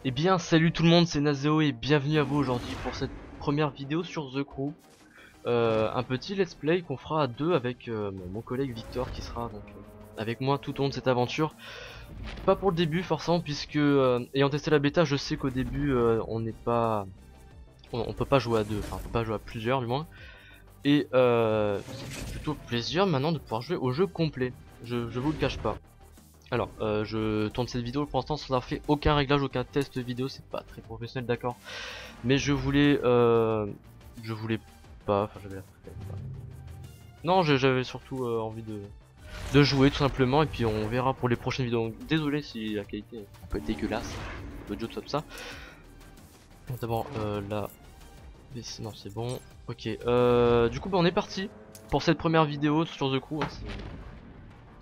Eh bien salut tout le monde, c'est Nazeo et bienvenue à vous aujourd'hui pour cette première vidéo sur The Crew. Un petit let's play qu'on fera à deux avec mon collègue Victor qui sera donc avec moi tout au long de cette aventure. Pas pour le début forcément puisque ayant testé la bêta je sais qu'au début on n'est pas... On peut pas jouer à deux, enfin on peut pas jouer à plusieurs du moins. Et ça fait plutôt plaisir maintenant de pouvoir jouer au jeu complet, je vous le cache pas. Alors, je tourne cette vidéo pour l'instant sans avoir fait aucun réglage, aucun test vidéo, c'est pas très professionnel, d'accord. Mais je voulais pas, enfin j'avais la flemme, quoi. Non, j'avais surtout envie de jouer tout simplement, et puis on verra pour les prochaines vidéos. Donc, désolé si la qualité peut être dégueulasse, l'audio tout ça. D'abord, là, non c'est bon, ok. Du coup, bah, on est parti pour cette première vidéo sur The Crew, hein,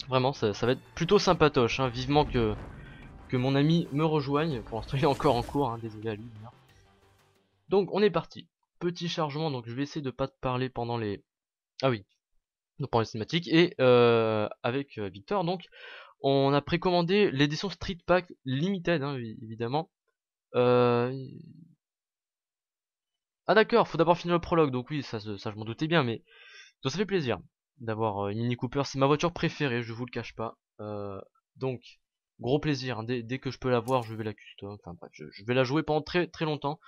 vraiment, ça va être plutôt sympatoche, hein, vivement que mon ami me rejoigne. Pour l'instant il est encore en cours, hein, désolé à lui. Donc on est parti. Petit chargement, donc je vais essayer de pas te parler pendant les... Ah oui, donc pendant les cinématiques. Et avec Victor, donc on a précommandé l'édition Street Pack Limited, hein, évidemment. Euh... Ah d'accord, faut d'abord finir le prologue, donc oui, ça je m'en doutais bien, mais donc, ça fait plaisir d'avoir une Mini Cooper, c'est ma voiture préférée, je vous le cache pas. Donc, gros plaisir, hein, dès que je peux la voir, je vais la custom, enfin bref, je vais la jouer pendant très très longtemps.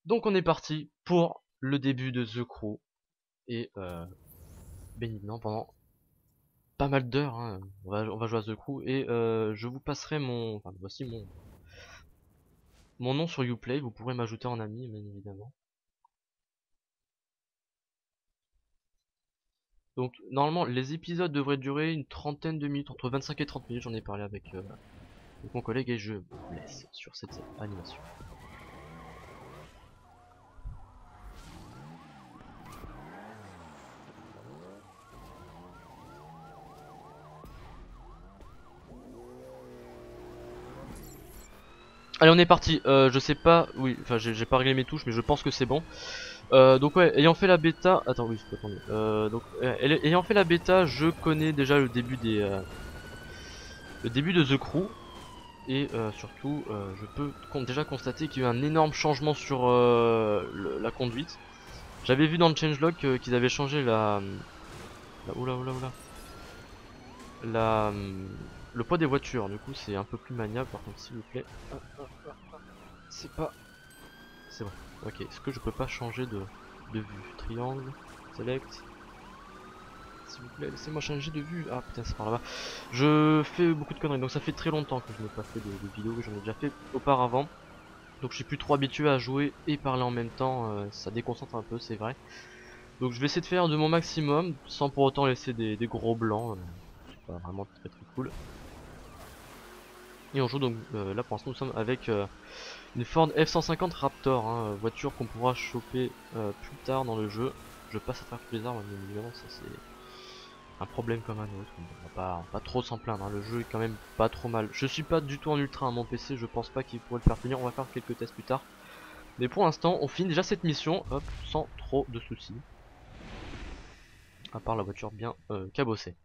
Donc on est parti pour le début de The Crew, et bien évidemment pendant pas mal d'heures, hein, on va jouer à The Crew, et je vous passerai enfin voici mon nom sur Uplay, vous pourrez m'ajouter en ami, bien évidemment. Donc normalement les épisodes devraient durer une trentaine de minutes, entre 25 et 30 minutes, j'en ai parlé avec mon collègue, et je vous laisse sur cette animation. Allez on est parti, je sais pas, oui, enfin j'ai pas réglé mes touches mais je pense que c'est bon. Donc ouais, ayant fait la bêta, attends oui, attendez. Donc ayant fait la bêta, je connais déjà le début de The Crew, et surtout je peux déjà constater qu'il y a eu un énorme changement sur la conduite. J'avais vu dans le changelog qu'ils avaient changé oula oula oula la le poids des voitures. Du coup c'est un peu plus maniable. Par contre s'il vous plaît, c'est pas, c'est bon. Ok, est-ce que je peux pas changer de vue? Triangle, select. S'il vous plaît, laissez-moi changer de vue. Ah putain, c'est par là-bas. Je fais beaucoup de conneries, donc ça fait très longtemps que je n'ai pas fait de vidéos, que j'en ai déjà fait auparavant. Donc je suis plus trop habitué à jouer et parler en même temps, ça déconcentre un peu, c'est vrai. Donc je vais essayer de faire de mon maximum, sans pour autant laisser des gros blancs. C'est pas vraiment très très cool. Et on joue donc, là pour l'instant nous sommes avec une Ford F-150 Raptor, hein, voiture qu'on pourra choper plus tard dans le jeu. Je passe à travers tous les arbres, mais évidemment ça c'est un problème comme un autre. On va pas trop s'en plaindre, hein. Le jeu est quand même pas trop mal. Je suis pas du tout en ultra à mon PC, je pense pas qu'il pourrait le faire tenir. On va faire quelques tests plus tard. Mais pour l'instant, on finit déjà cette mission, hop, sans trop de soucis. À part la voiture bien cabossée.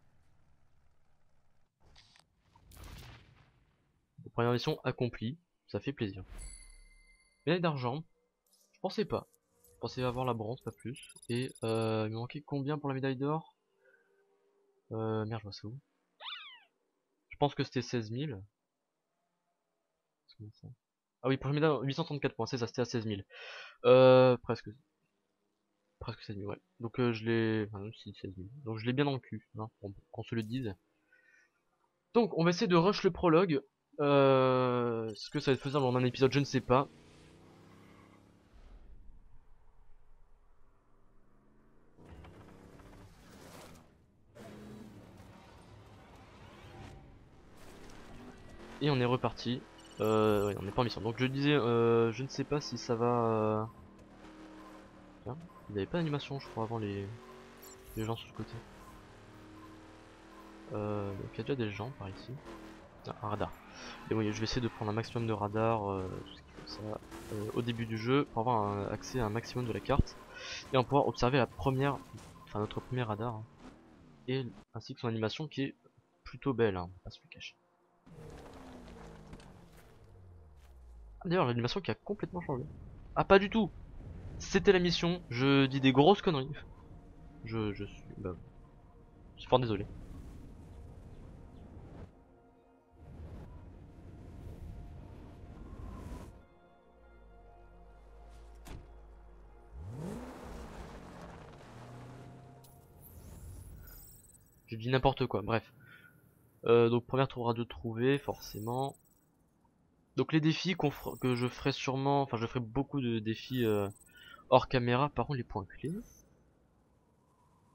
Donc, première mission accomplie, ça fait plaisir. Médaille d'argent, je pensais pas. Je pensais avoir la bronze, pas plus. Et il me manquait combien pour la médaille d'or? Merde, je vois ça où? Je pense que c'était 16 000. Ah oui, pour la médaille 834 points, c'est ça, c'était à 16 000. Presque. Presque 16 000, ouais. Donc je l'ai... Enfin non, si, 16 000. Donc je l'ai bien dans le cul, hein, qu'on se le dise. Donc on va essayer de rush le prologue. Est-ce que ça va être faisable en un épisode? Je ne sais pas. Et on est reparti. Ouais, on n'est pas en mission. Donc je disais, je ne sais pas si ça va... Tiens, il n'y avait pas d'animation je crois avant les gens sur le côté. Donc il y a déjà des gens par ici. Ah, un radar. Et oui, je vais essayer de prendre un maximum de radar, tout ce qu'il faut, ça, au début du jeu, pour avoir accès à un maximum de la carte. Et on pourra observer la première, enfin notre premier radar, hein, et ainsi que son animation qui est plutôt belle, hein, on va pas se le cacher. D'ailleurs, l'animation qui a complètement changé. Ah, pas du tout. C'était la mission. Je dis des grosses conneries. Je suis... Bah, je suis fort désolé. J'ai dit n'importe quoi, bref. Donc première tour à deux trouver, forcément. Donc les défis que je ferai sûrement... Enfin, je ferai beaucoup de défis hors caméra. Par contre, les points clés...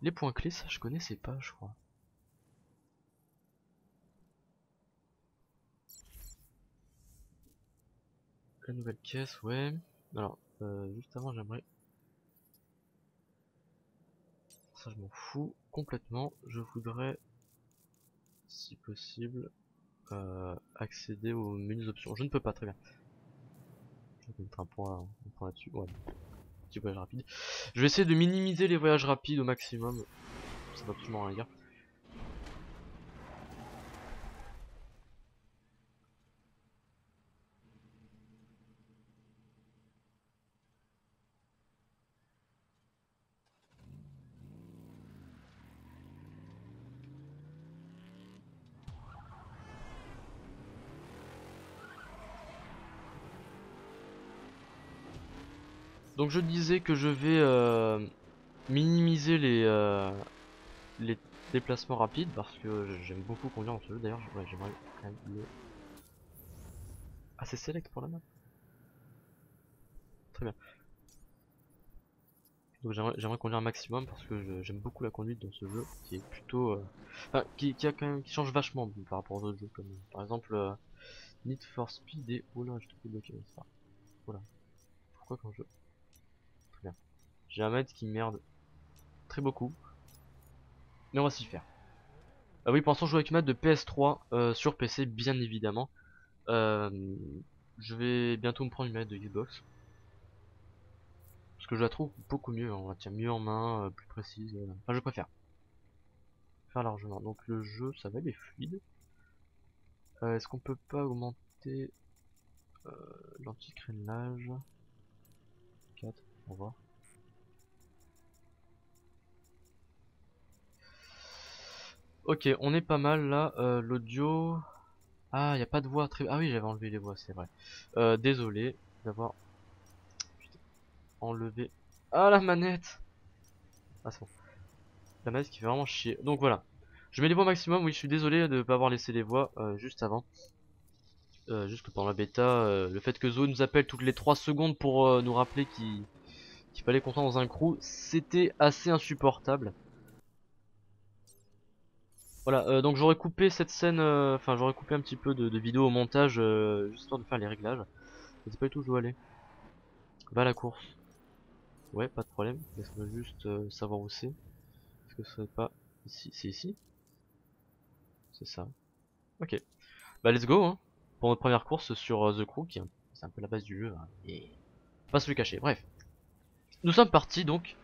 Les points clés, ça je connaissais pas, je crois. La nouvelle caisse, ouais. Alors, juste avant, j'aimerais... Ça, je m'en fous complètement. Je voudrais, si possible, accéder aux menus options. Je ne peux pas, très bien. Je vais mettre un point là-dessus. Ouais, petit voyage rapide. Je vais essayer de minimiser les voyages rapides au maximum. Ça va absolument rien dire. Donc je disais que je vais minimiser les déplacements rapides parce que j'aime beaucoup conduire dans ce jeu. D'ailleurs, j'aimerais quand même le... Ah, c'est select pour la map. Très bien. Donc j'aimerais conduire un maximum parce que j'aime beaucoup la conduite dans ce jeu qui est plutôt... Enfin, qui a quand même, qui change vachement par rapport aux autres jeux comme par exemple Need for Speed et... Oh là, je te fais bloquer ça. Voilà. Pourquoi quand je... Très bien. J'ai un maître qui merde très beaucoup. Mais on va s'y faire. Ah oui, pour l'instant je joue avec une manette de PS3 sur PC bien évidemment. Euh, je vais bientôt me prendre une manette de Xbox. Parce que je la trouve beaucoup mieux, on la tient mieux en main, plus précise. Enfin je préfère. Faire largement. Donc le jeu ça va, il est fluide. Est-ce qu'on peut pas augmenter l'anti-crénelage 4, on va voir. Ok, on est pas mal là. L'audio... Ah, y a pas de voix très... Ah oui, j'avais enlevé les voix, c'est vrai. Désolé d'avoir enlevé... Ah, la manette. Ah, c'est bon. La manette qui fait vraiment chier. Donc voilà. Je mets les voix au maximum. Oui, je suis désolé de ne pas avoir laissé les voix juste avant. Juste que pendant la bêta, le fait que Zo nous appelle toutes les 3 secondes pour nous rappeler qu'il fallait qu'on soit dans un crew, c'était assez insupportable. Voilà, donc j'aurais coupé cette scène, enfin j'aurais coupé un petit peu de vidéo au montage, juste histoire de faire les réglages. Je sais pas du tout où je dois aller. Va à la course. Ouais, pas de problème. Laisse-moi juste savoir où c'est. Est-ce que ce serait pas ici? C'est ici? C'est ça. Ok. Bah let's go, hein. Pour notre première course sur The Crew, qui est c'est un peu la base du jeu, hein, et pas se le cacher. Bref. Nous sommes partis donc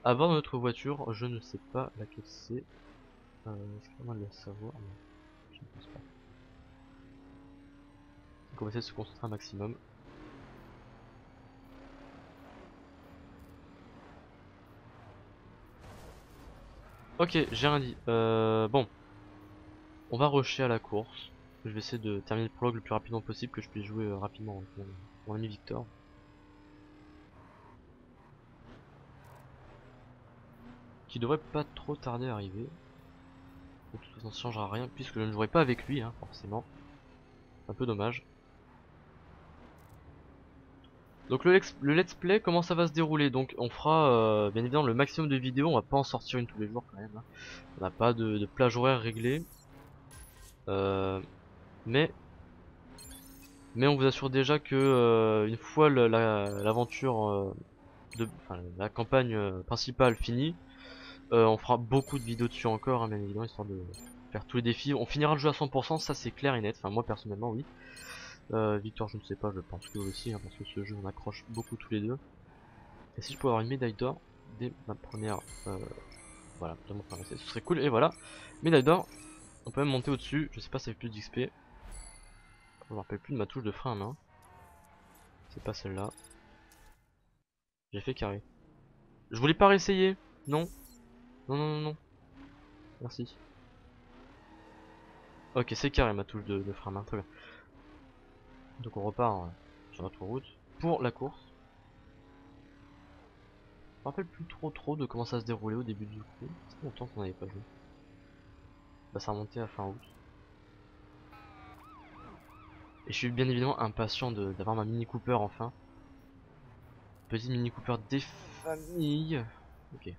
à bord de notre voiture. Je ne sais pas laquelle c'est. Est-ce qu'il y a moyen de le savoir? Non, je ne pense pas. Donc on va essayer de se concentrer un maximum. Ok, j'ai rien dit. Bon, on va rusher à la course. Je vais essayer de terminer le prologue le plus rapidement possible, que je puisse jouer rapidement avec mon ami Victor. Qui devrait pas trop tarder à arriver. De toute façon ça changera rien puisque je ne jouerai pas avec lui, hein, forcément. Un peu dommage. Donc le let's play, comment ça va se dérouler? Donc on fera bien évidemment le maximum de vidéos, on va pas en sortir une tous les jours quand même, hein. On n'a pas de plage horaire réglée. Euh, mais on vous assure déjà que une fois l'aventure enfin, la campagne principale finie, on fera beaucoup de vidéos dessus encore, hein, bien évidemment, histoire de faire tous les défis. On finira le jeu à 100%, ça c'est clair et net, enfin moi personnellement oui. Victor je ne sais pas, je pense que aussi, hein, parce que ce jeu on accroche beaucoup tous les deux. Et si je pouvais avoir une médaille d'or dès ma première... voilà, dès mon premier essai, ce serait cool, et voilà. Médaille d'or, on peut même monter au-dessus, je sais pas si ça fait plus d'XP. Je me rappelle plus de ma touche de frein à main. C'est pas celle-là. J'ai fait carré. Je voulais pas réessayer. Non. Non, non, non, non. Merci. Ok, c'est carré ma touche de frein à main. Très bien. Donc on repart sur notre route pour la course. Je me rappelle plus trop de comment ça se déroulait au début du coup. Ça fait longtemps qu'on n'avait pas joué. Bah ça remontait à fin août. Et je suis bien évidemment impatient d'avoir ma Mini Cooper enfin. Petit Mini Cooper des familles. Ok.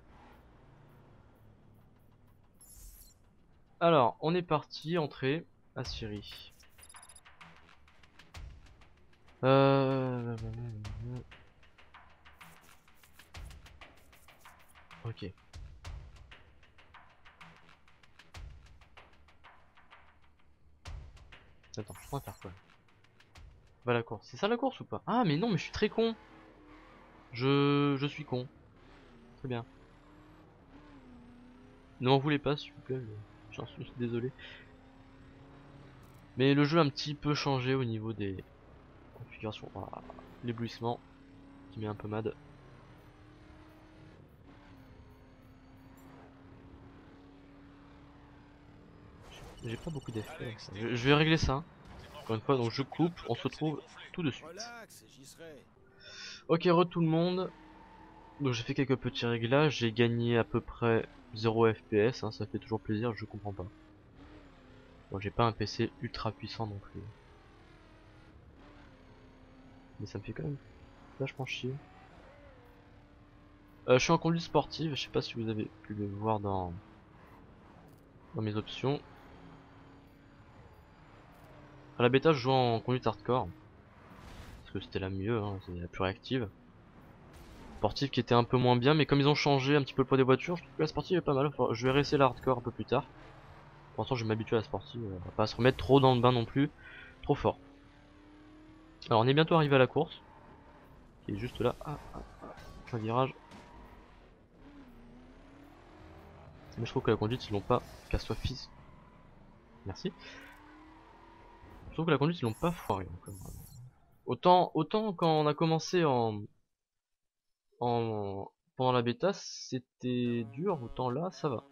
Alors, on est parti, entrée à Syrie. Ok. Attends, je pourrais faire quoi? Va la course. C'est ça la course ou pas? Ah mais non, mais je suis très con. Je suis con. Très bien. Ne m'en voulez pas s'il vous plaît. J'en suis désolé. Mais le jeu a un petit peu changé au niveau des configurations. Ah, l'éblouissement qui met un peu mad. J'ai pas beaucoup d'effets. Je vais régler ça. Encore une fois, donc je coupe. On se retrouve tout de suite. Ok, tout le monde. Donc j'ai fait quelques petits réglages. J'ai gagné à peu près 0 FPS. Hein, ça fait toujours plaisir. Je comprends pas. Bon, j'ai pas un PC ultra puissant non plus. Mais ça me fait quand même vachement chier. Je suis en conduite sportive, je sais pas si vous avez pu le voir dans mes options. À la bêta je joue en conduite hardcore. Parce que c'était la mieux, hein, c'est la plus réactive. Sportive qui était un peu moins bien, mais comme ils ont changé un petit peu le poids des voitures, je trouve que la sportive est pas mal. Enfin, je vais réessayer la hardcore un peu plus tard. Pour l'instant je vais m'habituer à la sportive, on va pas se remettre trop dans le bain non plus. Trop fort. Alors on est bientôt arrivé à la course. Qui est juste là. Un virage. Mais je trouve que la conduite ils l'ont pas. Qu'à soit fils. Merci. Je trouve que la conduite ils l'ont pas foiré encore. Autant quand on a commencé pendant la bêta c'était dur, autant là ça va.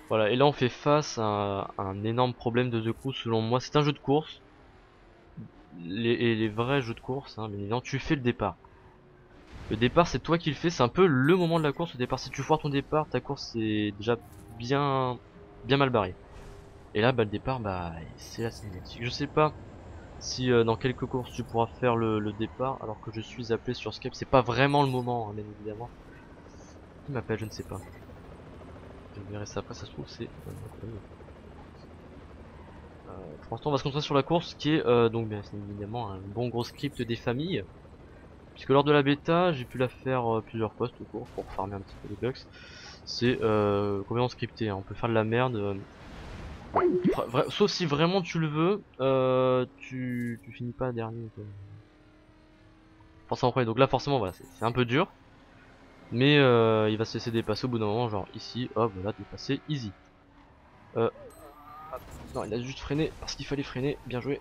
Voilà, et là on fait face à un énorme problème de The Crew selon moi. C'est un jeu de course. Les vrais jeux de course, hein, bien évidemment, tu fais le départ. Le départ c'est toi qui le fais, c'est un peu le moment de la course au départ. Si tu foires ton départ, ta course est déjà bien mal barrée. Et là bah le départ bah c'est la cinématique. Je sais pas si dans quelques courses tu pourras faire le départ alors que je suis appelé sur Skype. C'est pas vraiment le moment hein, bien évidemment. Qui m'appelle, je ne sais pas. Je verrai ça après, ça se trouve c'est pour l'instant on va se concentrer sur la course qui est donc bien évidemment un bon gros script des familles. Puisque lors de la bêta j'ai pu la faire plusieurs fois cette course pour farmer un petit peu les bugs. C'est complètement scripté, hein. On peut faire de la merde. Sauf si vraiment tu le veux, tu finis pas dernier. Forcément après, donc là forcément voilà, c'est un peu dur. Mais il va se laisser dépasser au bout d'un moment, genre ici, hop, voilà, dépasser, easy. Non, il a juste freiné parce qu'il fallait freiner, bien joué.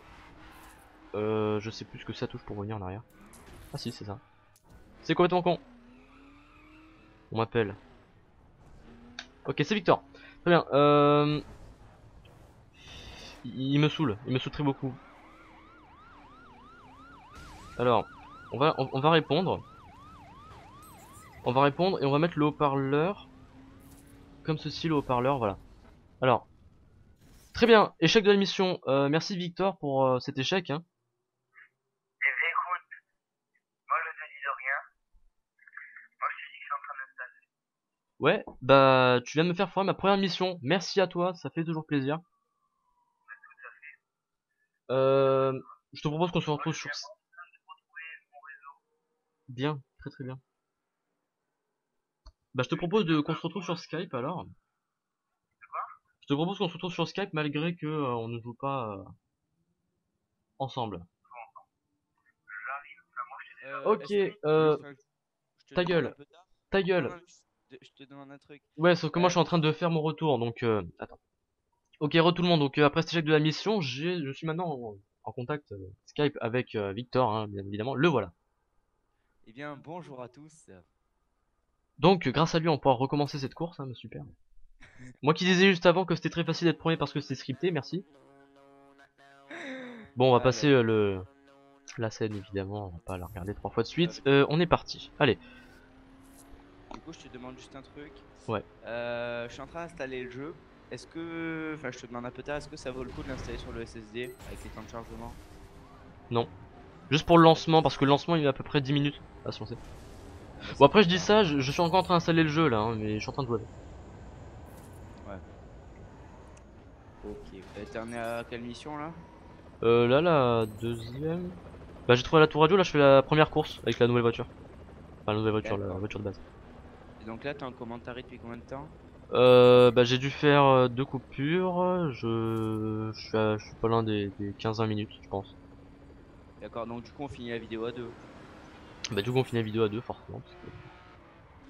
Je sais plus ce que ça touche pour revenir en arrière. Ah si, c'est ça. C'est complètement con. On m'appelle. Ok, c'est Victor. Très bien. Il me saoule très beaucoup. Alors, on va répondre. On va répondre et on va mettre le haut-parleur comme ceci, le haut-parleur, voilà. Alors, Très bien, échec de la mission. Merci Victor pour cet échec. Hein. Et écoute, moi je te dis de rien. Moi je te dis que je suis en train d'installer. Ouais, bah tu viens de me faire foirer ma première mission. Merci à toi, ça fait toujours plaisir. Euh, je te propose qu'on se retrouve sur... Bien, très très bien. Bah je te propose qu'on se retrouve sur Skype alors. Je te propose qu'on se retrouve sur Skype malgré que on ne joue pas ensemble. J'arrive. Enfin, moi je te dis là. Ok, Est-ce que je te ta demande un gueule, peu tard? ta Non, gueule. non, je te demande un truc. Ouais, sauf que moi je suis en Donc, train de faire mon retour, donc attends. Ok, tout le monde. Donc après cet échec de la mission, je suis maintenant en contact Skype avec Victor, hein, bien évidemment. Le voilà. eh bien, bonjour à tous. Donc grâce à lui, on pourra recommencer cette course, hein, super. Moi qui disais juste avant que c'était très facile d'être premier parce que c'était scripté, merci. Bon, on va Ah, passer d'accord. la scène évidemment, on va pas la regarder 3 fois de suite. Avec- On est parti. Allez, Du coup, je te demande juste un truc. ouais. Je suis en train d'installer le jeu. Est-ce que, enfin, je te demande un peu tard, est-ce que ça vaut le coup de l'installer sur le SSD avec les temps de chargement? Non. Juste pour le lancement, D'accord. parce que le lancement il met à peu près 10 minutes à se lancer. Bon, bah, Bon c'est après pas je dis grave. ça, je suis encore en train d'installer le jeu là, hein, mais je suis en train de jouer. Ouais. Ok. T'en es à quelle mission là? Là la deuxième... Bah j'ai trouvé la tour radio, là je fais la première course avec la nouvelle voiture. Enfin la nouvelle voiture, la D'accord. voiture de base. Et donc là, t'es en commentary depuis combien de temps? Bah j'ai dû faire 2 coupures, je suis pas loin des 15-20 minutes je pense. D'accord. Donc du coup, on finit la vidéo à deux. Bah du coup on finit la vidéo à deux forcément.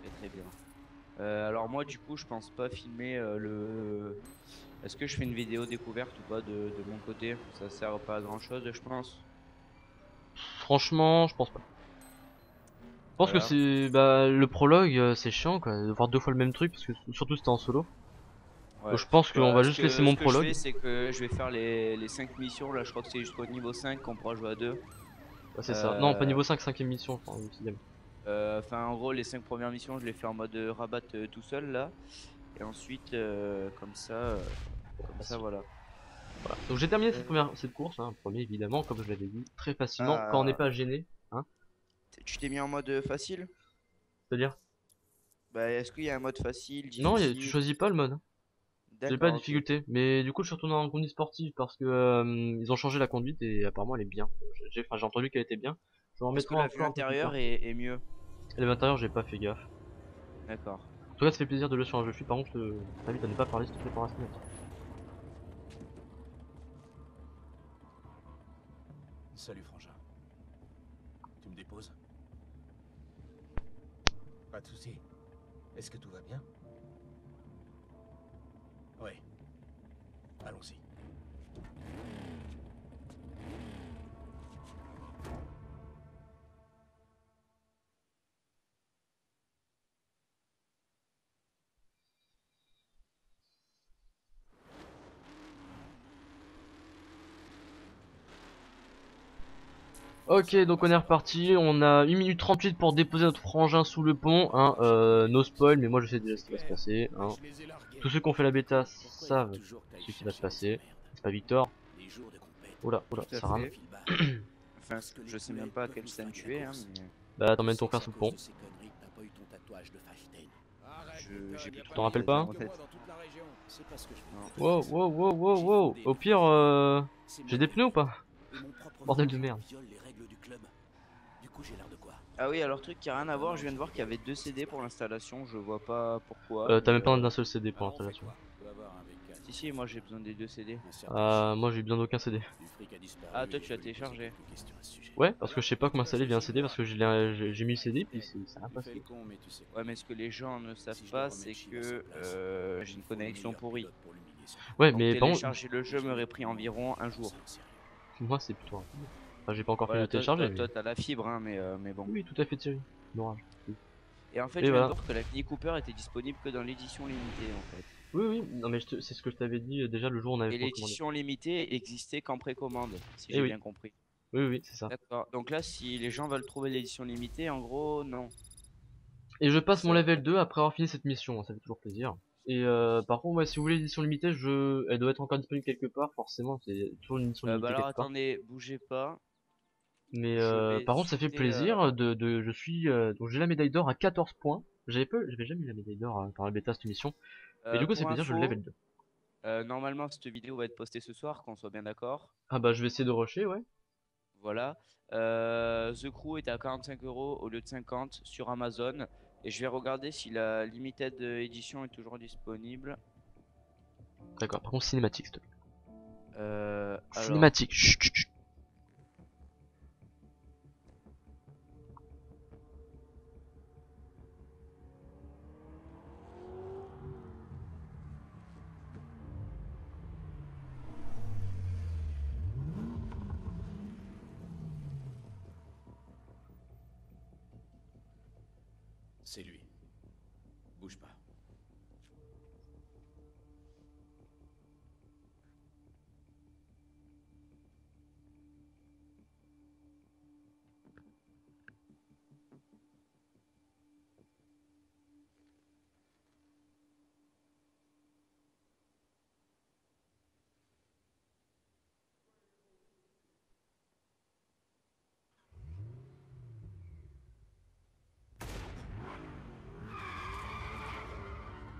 Très très bien. Alors moi, du coup, je pense pas filmer le. Est-ce que je fais une vidéo découverte ou pas de mon côté? Ça sert pas à grand chose, je pense. Franchement je pense pas. Je pense que Voilà. c'est... Bah le prologue c'est chiant quoi, de voir 2 fois le même truc parce que surtout c'était en solo. Donc Ouais. je pense qu'on va Bah, ce juste laisser que, mon ce que je fais, prologue. c'est que je vais faire les 5 missions. Là, je crois que c'est jusqu'au niveau 5 qu'on pourra jouer à deux. Ouais, c'est ça. Non pas Euh, niveau 5, 5ème mission je crois, ou 6ème. Enfin, en gros, les 5 premières missions, je les fais en mode rabat tout seul là. Et ensuite, Bon, comme ça, facile. voilà. Voilà. Donc j'ai terminé Euh, cette course, hein, premier évidemment, comme je l'avais dit, très facilement, quand on n'est ah, pas gêné. Hein. tu t'es mis en mode facile? C'est-à-dire... Bah, est-ce qu'il y a un mode facile, Non, tu difficile? choisis pas le mode. Hein. J'ai pas de D'accord, ok. difficulté, mais du coup je suis retourné en conduite sportive parce que ils ont changé la conduite et apparemment elle est bien. J'ai entendu qu'elle était bien. Je vais en Est-ce remettre que la vue encore un peu plus intérieure tard. est mieux? Et l'intérieur j'ai pas fait gaffe. D'accord. En tout cas ça fait plaisir de le sur un jeu. Par contre je t'invite à ne pas parler s'il te plaît pour la semaine. Salut Frangin. Tu me déposes? Pas de soucis. Est-ce que tout va bien? Oui. Allons-y. Ok, donc on est reparti. On a 1 minute 38 pour déposer notre frangin sous le pont. Hein. No spoil, mais moi je sais déjà ce qui va se passer. Hein. Tous ceux qui ont fait la bêta savent ce qui va se passer. C'est pas Victor. Oula, oula, Tout à ça rame. fait. Enfin, je sais même pas à quelle scène tu es, hein, mais Bah t'emmènes ton frère sous le pont. j'ai plus Tu trop t'en rappelles pas? en tête. Non. Wow, wow, wow, wow, wow. Au pire, j'ai des pneus ou pas? Bordel de merde. Ah oui, alors truc qui a rien à voir, je viens de voir qu'il y avait 2 CD pour l'installation, je vois pas pourquoi, T'as même mais pas besoin d'un seul CD pour l'installation. si si, moi j'ai besoin des 2 CD. Moi j'ai besoin d'aucun CD. Ah, toi tu l'as téléchargé. Ouais, parce que je sais pas comment installer via un CD parce que j'ai mis le CD puis ça n'a pas passé. Ouais, mais ce que les gens ne savent pas, c'est que j'ai une connexion pourrie. Ouais, Donc mais par contre, télécharger le jeu m'aurait pris environ un jour. moi c'est plutôt rapide. Enfin, j'ai pas encore fait Voilà, le télécharger, mais... toi t'as la fibre, hein, mais bon. Oui, tout à fait Thierry. L'orage. Et en fait, Et je viens de voilà. voir que la Mini Cooper était disponible que dans l'édition limitée en fait. Oui, oui, non mais c'est ce que je t'avais dit déjà le jour où on avait Et commandé. l'édition limitée existait qu'en précommande, si Eh j'ai oui, bien compris. oui, oui, c'est ça. D'accord. Donc là, si les gens veulent trouver l'édition limitée, en gros, non. Et je passe mon Ça- level 2 après avoir fini cette mission, ça fait toujours plaisir. Et par contre, ouais, si vous voulez l'édition limitée, elle doit être encore disponible quelque part, forcément, c'est toujours une édition Bah limitée alors quelque part. attendez, bougez pas. Mais Je vais par contre, ça fait sauter. plaisir je suis donc j'ai la médaille d'or à 14 points. J'avais jamais eu la médaille d'or dans la bêta cette émission. Mais du coup, c'est Pour plaisir, je le info, level 2. normalement cette vidéo va être postée ce soir, qu'on soit bien d'accord. Ah bah je vais essayer de rusher, ouais. Voilà. The Crew est à 45 euros au lieu de 50 sur Amazon. Et je vais regarder si la limited edition est toujours disponible. D'accord, par contre, cinématique, s'il te plaît. Alors, Cinématique, chut, chut, chut. C'est lui. Bouge pas.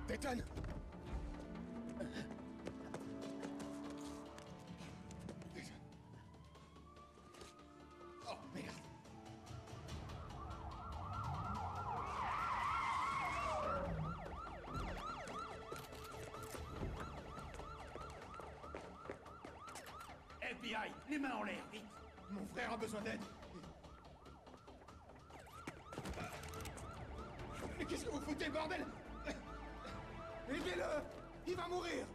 Détonne! Oh merde! FBI, les mains en l'air, vite! Mon frère a besoin d'aide! Mais qu'est-ce que vous foutez, bordel? Aidez-le! Il va mourir!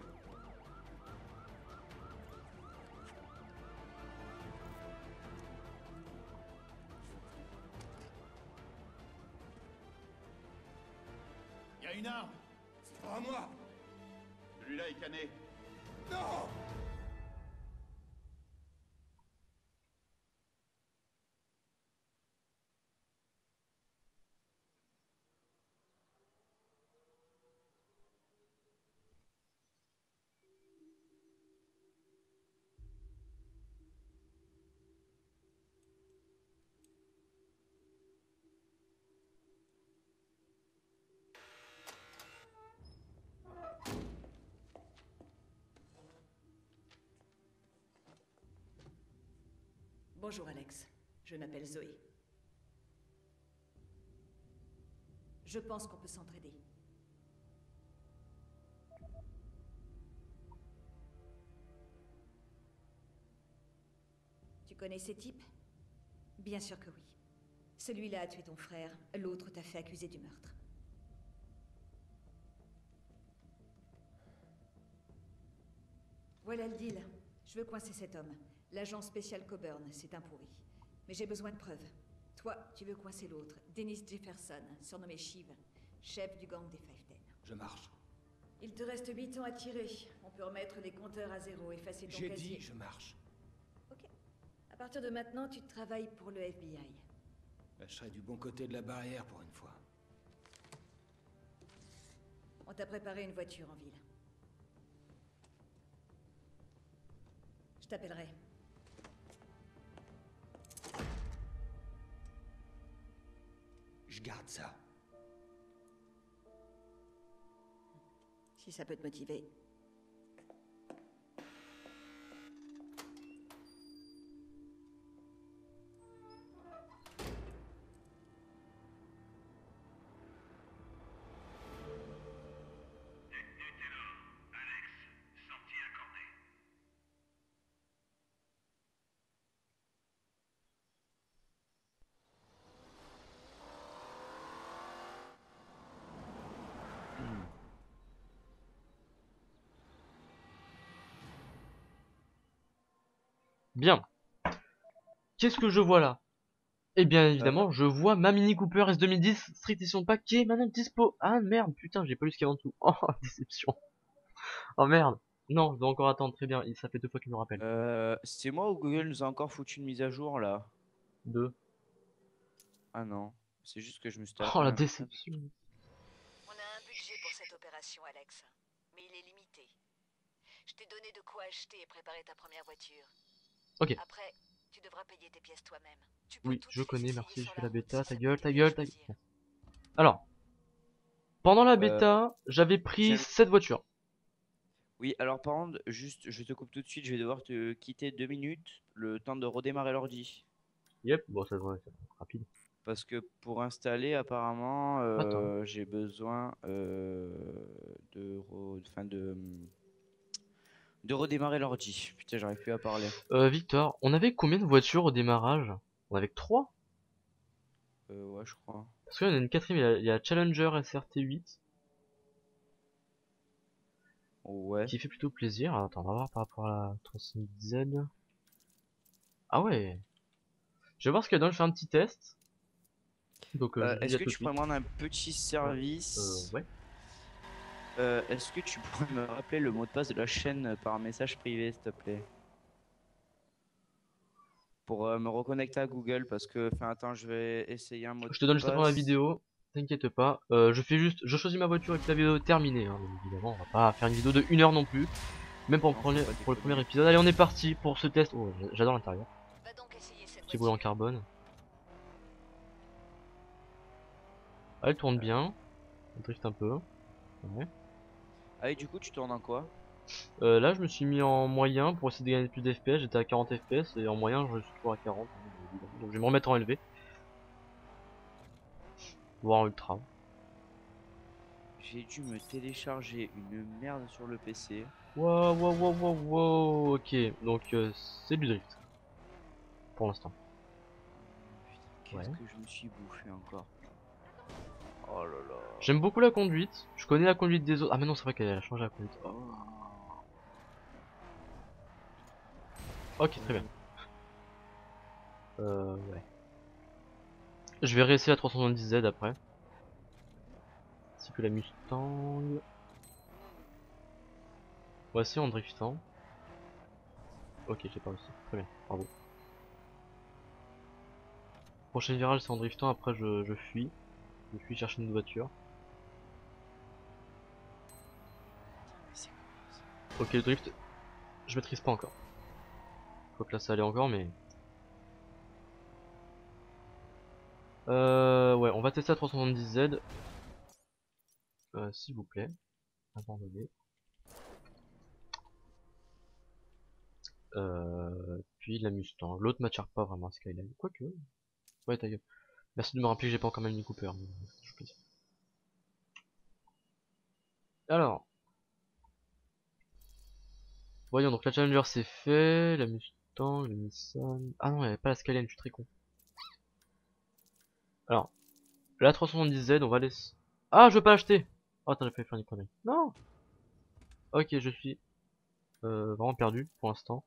Il y a une arme! C'est pas à moi! Celui-là est cané. Non! Bonjour Alex, je m'appelle Zoé. Je pense qu'on peut s'entraider. Tu connais ces types? Bien sûr que oui. Celui-là a tué ton frère, l'autre t'a fait accuser du meurtre. Voilà le deal. Je veux coincer cet homme. L'agent spécial Coburn, c'est un pourri. Mais j'ai besoin de preuves. Toi, tu veux coincer l'autre, Dennis Jefferson, surnommé Shiv, chef du gang des Five Ten. Je marche. Il te reste 8 ans à tirer. On peut remettre les compteurs à zéro, effacer ton J'ai casier. dit je marche. Ok. À partir de maintenant, tu travailles pour le FBI. Là, je serai du bon côté de la barrière pour une fois. On t'a préparé une voiture en ville. Je t'appellerai. Je garde ça. Si ça peut te motiver. Bien. Qu'est-ce que je vois là? Eh bien évidemment, je vois ma Mini Cooper S2010 Street Edition Pack qui est maintenant dispo. Ah merde, putain, j'ai pas lu ce qu'il y a en dessous. Oh, déception. Oh merde. Non, je dois encore attendre, très bien. Ça fait 2 fois qu'il me rappelle. C'est moi ou Google nous a encore foutu une mise à jour là? 2. Ah non, c'est juste que je me suis Oh tapé la un. déception. On a un budget pour cette opération, Alex. t'ai donné de quoi acheter et préparer ta première voiture. Ok. Après, tu devras payer tes pièces toi-même. Tu peux Oui, toutes je les connais, essayer merci, je sur fais la la route bêta, si ta ça gueule, te ta plaît de gueule, ta choisir. gueule. Alors, pendant la Euh, bêta, j'avais pris j'avais- cette voiture. Oui, alors par contre, juste, je te coupe tout de suite, je vais devoir te quitter 2 minutes, le temps de redémarrer l'ordi. Yep, bon, ça devrait être rapide. Parce que pour installer, apparemment, Attends. j'ai besoin de redémarrer l'ordi. Putain, j'arrive plus à parler. Victor, on avait combien de voitures au démarrage? On avait que 3? Ouais, je crois. Parce qu'il y en a une quatrième, il y a Challenger SRT8 Ouais. qui fait plutôt plaisir. Alors, attends, on va voir par rapport à la 300Z. Ah ouais. Je vais voir ce qu'il y a dedans, je vais faire un petit test. Donc je vous dis Est-ce à que tout de tu pourrais suite. me rendre un petit service? Ouais. Est-ce que tu pourrais me rappeler le mot de passe de la chaîne par message privé, s'il te plaît? Pour me reconnecter à Google, parce que, enfin, attends, je vais essayer un mot de Je te donne juste après la passe. vidéo. T'inquiète pas. Je choisis ma voiture et que la vidéo est terminée. Hein, bien évidemment, on va pas faire une vidéo de 1 heure non plus. Même pour, Non, faut pas pour le premier déconner. épisode. Allez, on est parti pour ce test. Oh, j'adore l'intérieur. Va donc essayer cette Petit volant en voiture. carbone. Ah, elle tourne bien. On drift un peu. Ouais. Ah, et du coup, tu tournes en quoi? Là, je me suis mis en moyen pour essayer de gagner plus d'FPS. J'étais à 40 FPS et en moyen, je suis toujours à 40. Hein, bien évidemment. Donc, je vais me remettre en élevé. Voire en ultra. J'ai dû me télécharger une merde sur le PC. Wow, wow, wow, wow, wow. Ok, donc c'est du drift. Pour l'instant. Putain, qu'est-ce Ouais. que je me suis bouffé encore? Oh là là. J'aime beaucoup la conduite. Je connais la conduite des autres. Ah mais non, c'est vrai qu'elle a changé la conduite. Oh. Ok, très bien. Ouais. Je vais réessayer la 370Z après. Ainsi que la Mustang. Voici en driftant. Ok, j'ai pas réussi. Très bien, bravo. Prochain virage, c'est en driftant. Après, je fuis. Je fuis chercher une voiture. C'est quoi ça? Ok, le drift, je maîtrise pas encore. Faut que là ça allait encore, mais. Ouais, on va tester la 370Z. S'il vous plaît. Abandonné. Puis la Mustang. L'autre m'attire pas vraiment, Skyline. Quoique. Ouais, ta gueule. Merci de me rappeler que j'ai pas encore Mini Cooper. Mais ça fait plaisir. Alors. Voyons, donc la Challenger c'est fait. La Mustang, la Nissan. Ah non, il n'y avait pas la Skyline, je suis très con. Alors. La 370Z, on va laisser. Ah, je veux pas l'acheter! Oh, attends, j'ai failli faire une connerie. Non! Ok, je suis vraiment perdu pour l'instant.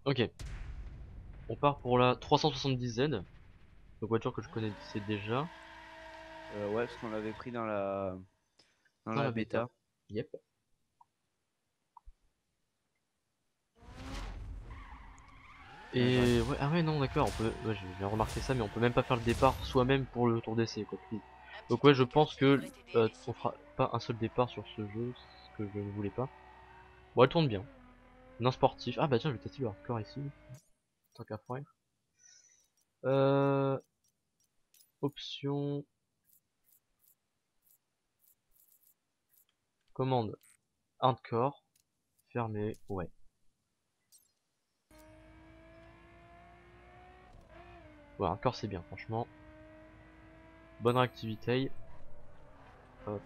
Ok. On part pour la 370Z. Donc voiture que je connaissais déjà. Ouais, parce qu'on l'avait pris dans Dans la la bêta. bêta. Yep. Ouais, j'arrive. Et ouais, ah ouais, non, d'accord, on peut. Ouais, j'ai remarqué ça, mais on peut même pas faire le départ soi-même pour le tour d'essai, quoi. Donc ouais, je pense que on fera pas un seul départ sur ce jeu, ce que je ne voulais pas. Bon, elle tourne bien. Non sportif. Ah bah tiens, je vais tester le hardcore ici. Tant qu'à faire. Euh... Option. Commande. Hardcore. Fermé. Ouais. Ouais, hardcore c'est bien, franchement. Bonne réactivité. Hop.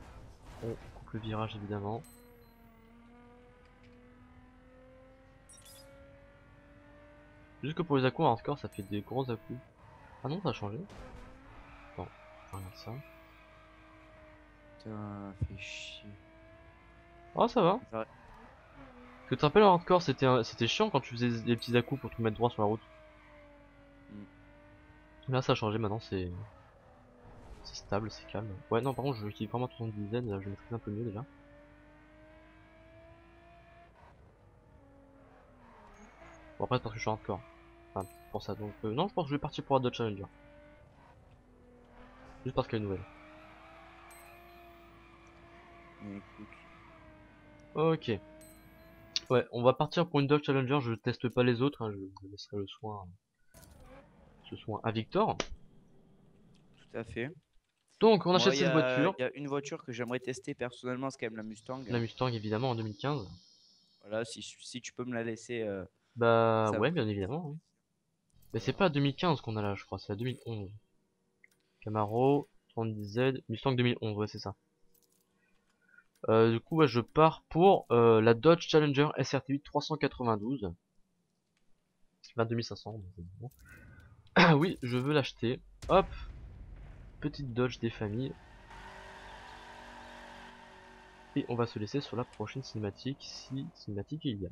On coupe le virage évidemment. Juste que pour les à-coups en hardcore ça fait des gros à-coups. Ah non, ça a changé. Attends, je regarde ça. Putain, fait chier. Oh, ça va. Ouais. Que tu te rappelles en hardcore, c'était chiant quand tu faisais des petits à-coups pour te mettre droit sur la route. Là, ça a changé, maintenant c'est stable, c'est calme. Ouais, non, par contre, je kiffe vraiment 70Z, là, je maîtrise un peu mieux déjà. Bon, après, c'est parce que je suis hardcore. Enfin, pour ça, donc non, je pense que je vais partir pour la Dodge Challenger. Juste parce qu'elle est nouvelle. Mais écoute. Ok. Ouais, on va partir pour une Dodge Challenger, je teste pas les autres, hein, je laisserai ce soin à Victor. Tout à fait. Donc on Moi, achète cette voiture, il y a une voiture que j'aimerais tester personnellement, c'est quand même la Mustang. la Mustang évidemment en 2015. Voilà, si tu peux me la laisser, Bah ça me ouais, ferait bien plaisir. évidemment. Oui. Mais c'est pas à 2015 qu'on a là, je crois, c'est à 2011. Camaro, 30Z, Mustang 2011, ouais c'est ça. Du coup, ouais, je pars pour la Dodge Challenger SRT8 392. 22 500, donc c'est bon. Ah oui, je veux l'acheter. Hop, petite Dodge des familles. Et on va se laisser sur la prochaine cinématique, si cinématique il y a.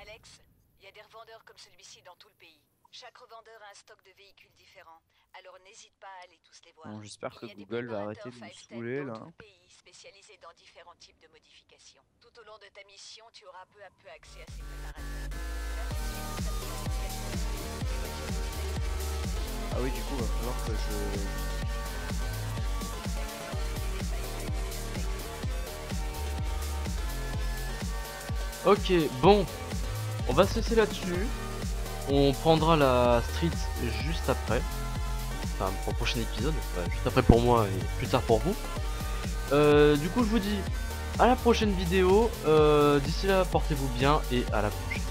Alex, il y a des revendeurs comme celui-ci dans tout le pays. Chaque revendeur a un stock de véhicules différents, alors n'hésite pas à aller tous les voir. Bon, j'espère que Il y a des Google va arrêter préparateurs de me 510 saouler dans là. tout le pays, spécialisés dans différents types de modifications. Tout au long de ta mission, tu auras peu à peu accès à ces préparateurs. Ah oui, du coup, va falloir que je. Ok, bon, on va se laisser là-dessus. On prendra la street juste après. Enfin, pour le prochain épisode. Ouais, juste après pour moi et plus tard pour vous. Du coup, je vous dis à la prochaine vidéo. D'ici là, portez-vous bien et à la prochaine.